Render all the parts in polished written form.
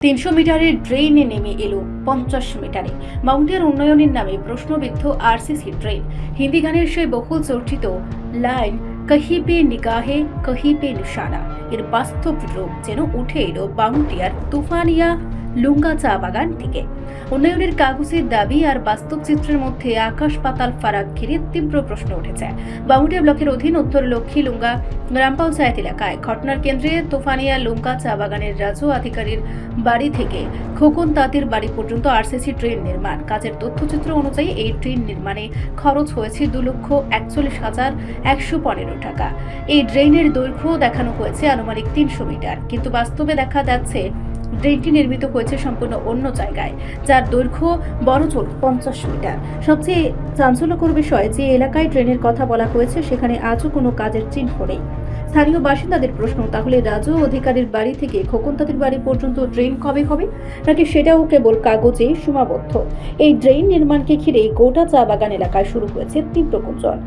300 মিটারের ড্রেনে নেমে এলো 50 মিটারে। মাউন্টের উন্নয়নের নামে প্রশ্নবিদ্ধ আরসিসি ড্রেন। হিন্দি গানের সেই বহুল চর্চিত লাইন কহি পে নিগাহে কহি পে নিশানা এর বাস্তব রূপ যেন উঠে এলো বাউন্টিয়ার তুফানিয়া লুঙ্গা চা বাগান থেকে। উন্নয়নের কাগজের দাবি আর বাস্তব চিত্রের মধ্যে আকাশ পাতাল ফারাক ঘিরে তীব্র প্রশ্ন উঠেছে। বামুটিয়া ব্লকের অধীন উত্তর লক্ষ্মী লুঙ্গা গ্রাম পঞ্চায়েত এলাকায় ঘটনার কেন্দ্রে তুফানিয়া লুঙ্গা চা বাগানের রাজু আধিকারীর বাড়ি থেকে খোকন তাঁতির বাড়ি পর্যন্ত আরসিসি ট্রেন নির্মাণ কাজের তথ্যচিত্র অনুযায়ী এই ট্রেন নির্মাণে খরচ হয়েছে 2,41,115 টাকা। এই ড্রেনের দৈর্ঘ্য দেখানো হয়েছে আনুমানিক 300 মিটার, কিন্তু বাস্তবে দেখা যাচ্ছে ড্রেনটি নির্মিত হয়েছে সম্পূর্ণ অন্য জায়গায়, যার দৈর্ঘ্য বড়জোর 50 মিটার। সবচেয়ে চাঞ্চল্যকর বিষয়, যে এলাকায় ট্রেনের কথা বলা হয়েছে সেখানে আজও কোনো কাজের চিহ্ন নেই। স্থানীয় বাসিন্দাদের প্রশ্ন, তাহলে রাজু অধিকারীর বাড়ি থেকে খোকন তাঁতির বাড়ি পর্যন্ত ড্রেন কবে হবে, নাকি সেটাও কেবল কাগজে সীমাবদ্ধ? এই ড্রেন নির্মাণকে ঘিরে গোটা চা বাগান এলাকায় শুরু হয়েছে তীব্র গুঞ্জন।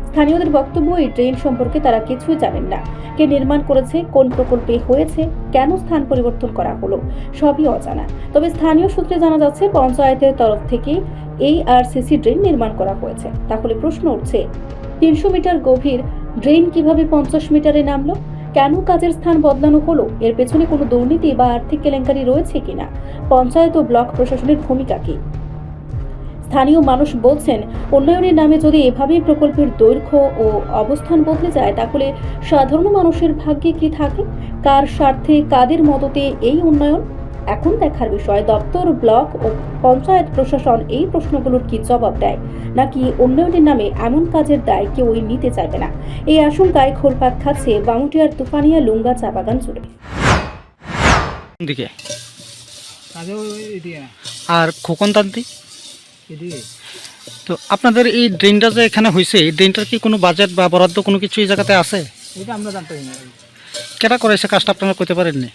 স্থানীয়দের বক্তব্য, এই ড্রেন সম্পর্কে তারা কিছুই জানেন না। কে নির্মাণ করেছে, কোন প্রকল্পে হয়েছে, কেন স্থান পরিবর্তন করা হলো, সবই অজানা। তবে স্থানীয় সূত্রে জানা যাচ্ছে পঞ্চায়েতের তরফ থেকে এই আরসিসি ড্রেন নির্মাণ করা হয়েছে। তাহলে প্রশ্ন উঠছে, 300 মিটার গভীর ড্রেন কিভাবে 50 মিটারে নামলো? কেন কাজের স্থান বদলানো হলো? এর পেছনে কোনো দুর্নীতি বা আর্থিক কেলেঙ্কারি রয়েছে কিনা? পঞ্চায়েত ও ব্লক প্রশাসনের ভূমিকা কি? স্থানীয় মানুষ বলছেন, উন্নয়নের নামে যদি এভাবেই প্রকল্পের দৈর্ঘ্য ও অবস্থান বদলে যায়, তাহলে সাধারণ মানুষের ভাগ্যে কি থাকে? কার স্বার্থে, কাদের মদতে এই উন্নয়ন? এখন দেখার বিষয়, দপ্তর, ব্লক ও পঞ্চায়েত প্রশাসন এই প্রশ্নগুলোর কি জবাব দেয়, নাকি উন্নয়নের নামে এমন কাজের দায় কেউই নিতে চাইবে না। এই আশঙ্কায় ঘোরপাক খাচ্ছে বামুটিয়ার তুফানিয়া লুঙ্গা চা বাগান জুড়ে। আর খোকন তাঁতি তো আপনাদের এই ড্রেনটা যে এখানে হয়েছে, এই ড্রেনটার কি কোনো বাজেট বা বরাদ্দ কোনো কিছু এই জায়গাতে আছে? এটা আমরা জানতে পারি না। কেটা করেছে কাজটা আপনারা করতে পারেননি?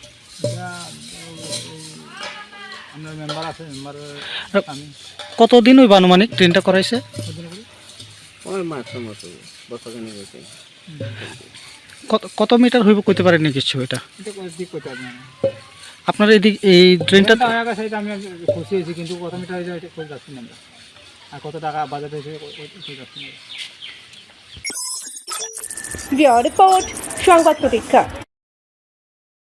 আমরা মেম্বার আছে, মেম্বার আমি কতদিন ওই আনুমানিক ড্রেনটা করাইছে? কত মিটার হইব করতে পারেননি কিছু? এটা দিক করতে পারি না। আপনার এই ড্রেনটা সেটা আমি খুশি হয়েছি, কিন্তু কত মিটার হয়ে যায় এটা করে যাচ্ছি না আমরা। আর কত টাকা বাজেট হয়েছে যাচ্ছি না। রিপোর্ট সংবাদ প্রতীক্ষা।